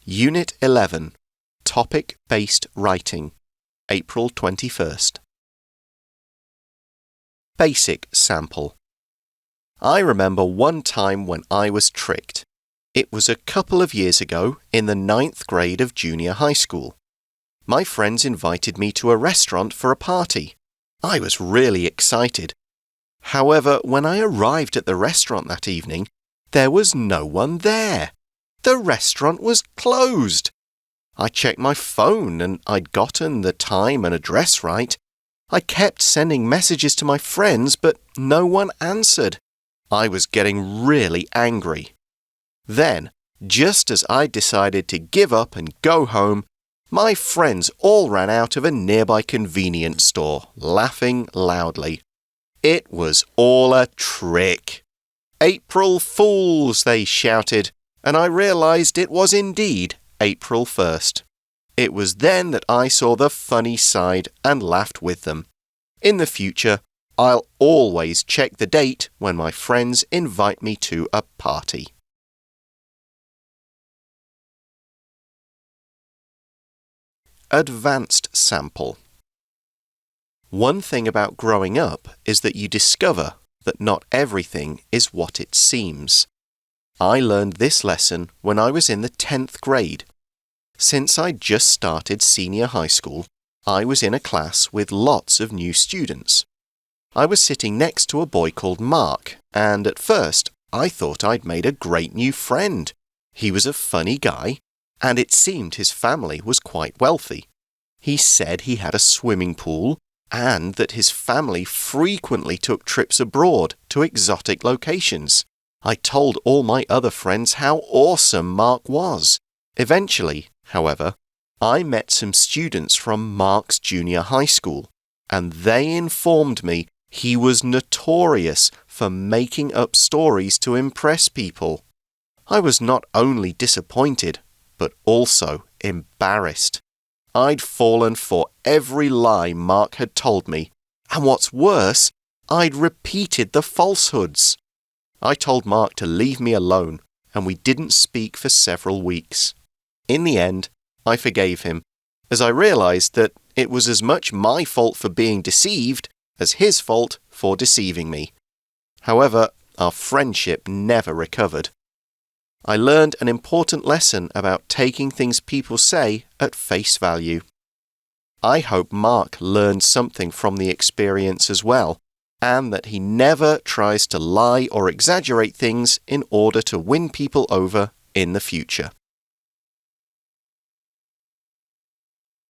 Unit 11, Topic-Based Writing, April 21st. Basic Sample. I remember one time when I was tricked. It was a couple of years ago in the 9th grade of junior high school. My friends invited me to a restaurant for a party. I was really excited. However, when I arrived at the restaurant that evening, there was no one there. The restaurant was closed. I checked my phone and I'd gotten the time and address right. I kept sending messages to my friends, but no one answered. I was getting really angry. Then, just as I decided to give up and go home, my friends all ran out of a nearby convenience store, laughing loudly. It was all a trick. April Fools, they shouted, and I realized it was indeed April 1st. It was then that I saw the funny side and laughed with them. In the future, I'll always check the date when my friends invite me to a party. Advanced Sample. One thing about growing up is that you discover that not everything is what it seems. I learned this lesson when I was in the 10th grade. Since I'd just started senior high school, I was in a class with lots of new students. I was sitting next to a boy called Mark, and at first I thought I'd made a great new friend. He was a funny guy, and it seemed his family was quite wealthy. He said he had a swimming pool, and that his family frequently took trips abroad to exotic locations. I told all my other friends how awesome Mark was. Eventually, however, I met some students from Mark's junior high school, and they informed me he was notorious for making up stories to impress people. I was not only disappointed, but also embarrassed. I'd fallen for every lie Mark had told me, and what's worse, I'd repeated the falsehoods. I told Mark to leave me alone, and we didn't speak for several weeks. In the end, I forgave him, as I realized that it was as much my fault for being deceived as his fault for deceiving me. However, our friendship never recovered. I learned an important lesson about taking things people say at face value. I hope Mark learned something from the experience as well, and that he never tries to lie or exaggerate things in order to win people over in the future.